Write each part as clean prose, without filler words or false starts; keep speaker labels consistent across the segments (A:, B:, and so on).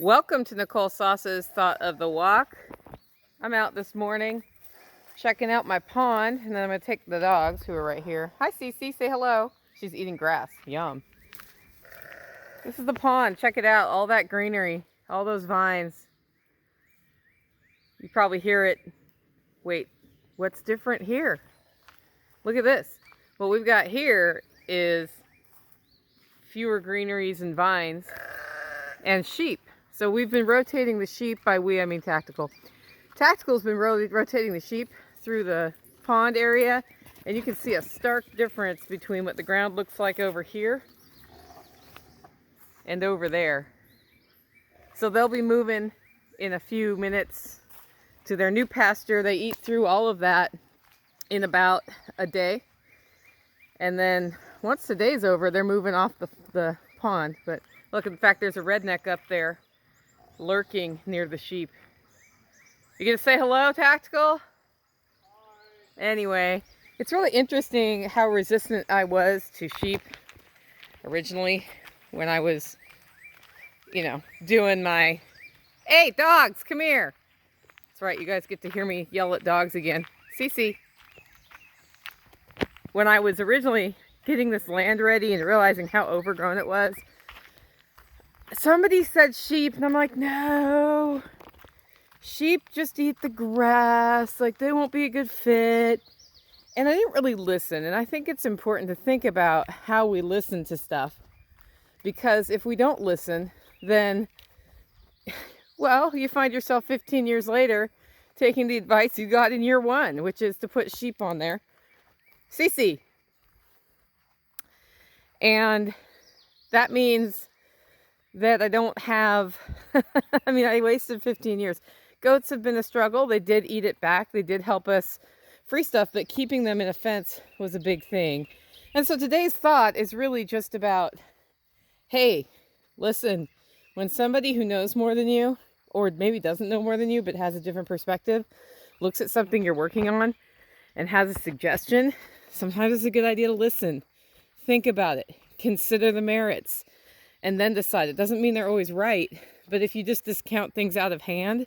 A: Welcome to Nicole Sauce's Thought of the Walk. I'm out this morning checking out my pond, and then I'm going to take the dogs who are right here. Hi, Cece. Say hello. She's eating grass. Yum. This is the pond. Check it out. All that greenery. All those vines. You probably hear it. Wait, what's different here? Look at this. What we've got here is fewer greeneries and vines and sheep. So we've been rotating the sheep, by we I mean Tactical. Tactical's been rotating the sheep through the pond area, and you can see a stark difference between what the ground looks like over here and over there. So they'll be moving in a few minutes to their new pasture. They eat through all of that in about a day. And then once the day's over, they're moving off the pond. But look, in fact, there's a redneck up there lurking near the sheep. You gonna say hello, Tactical? Hi. Anyway, it's really interesting how resistant I was to sheep originally when I was, doing my, hey, dogs, come here. That's right, you guys get to hear me yell at dogs again. Cece. When I was originally getting this land ready and realizing how overgrown it was, somebody said sheep, and I'm like, no, sheep just eat the grass, like they won't be a good fit. And I didn't really listen, and I think it's important to think about how we listen to stuff, because if we don't listen, then, well, you find yourself 15 years later taking the advice you got in year one, which is to put sheep on there. Cece. And that means that I don't have, I wasted 15 years. Goats have been a struggle. They did eat it back. They did help us free stuff, but keeping them in a fence was a big thing. And so today's thought is really just about, hey, listen, when somebody who knows more than you, or maybe doesn't know more than you, but has a different perspective, looks at something you're working on and has a suggestion, sometimes it's a good idea to listen. Think about it. Consider the merits. And then decide. It doesn't mean they're always right, but if you just discount things out of hand,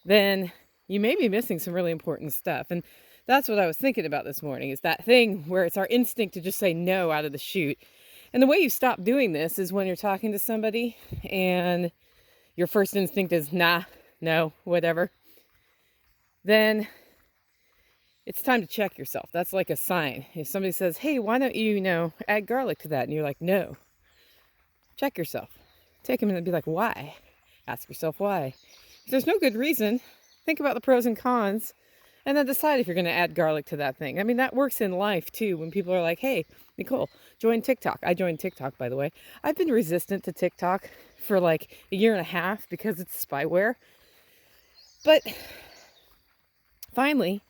A: then you may be missing some really important stuff. And that's what I was thinking about this morning, is that thing where it's our instinct to just say no out of the chute. And the way you stop doing this is when you're talking to somebody and your first instinct is nah, no, whatever. Then it's time to check yourself. That's like a sign. If somebody says, hey, why don't you, add garlic to that? And you're like, no. Check yourself. Take a minute and be like, why? Ask yourself why. If there's no good reason, think about the pros and cons, and then decide if you're going to add garlic to that thing. I mean, that works in life too. When people are like, hey, Nicole, join TikTok. I joined TikTok, by the way. I've been resistant to TikTok for like a year and a half because it's spyware. But finally,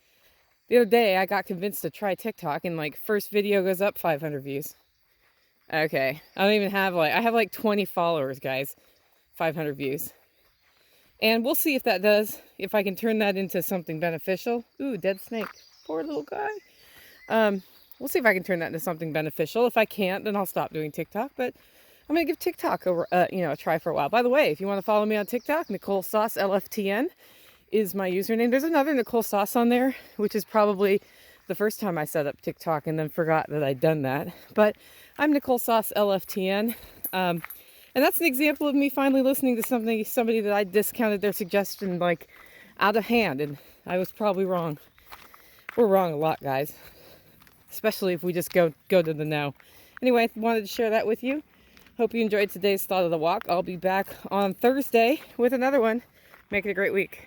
A: the other day, I got convinced to try TikTok, and like first video goes up 500 views. Okay, I don't even have I have like 20 followers, guys, 500 views. And we'll see if that does, if I can turn that into something beneficial. Ooh, dead snake, poor little guy. We'll see if I can turn that into something beneficial. If I can't, then I'll stop doing TikTok, but I'm gonna give TikTok a try for a while. By the way, if you wanna follow me on TikTok, Nicole Sauce LFTN is my username. There's another Nicole Sauce on there, which is probably the first time I set up TikTok and then forgot that I'd done that. But I'm Nicole Sauce LFTN. And that's an example of me finally listening to somebody that I discounted their suggestion like out of hand. And I was probably wrong. We're wrong a lot, guys. Especially if we just go to the no. Anyway, I wanted to share that with you. Hope you enjoyed today's Thought of the Walk. I'll be back on Thursday with another one. Make it a great week.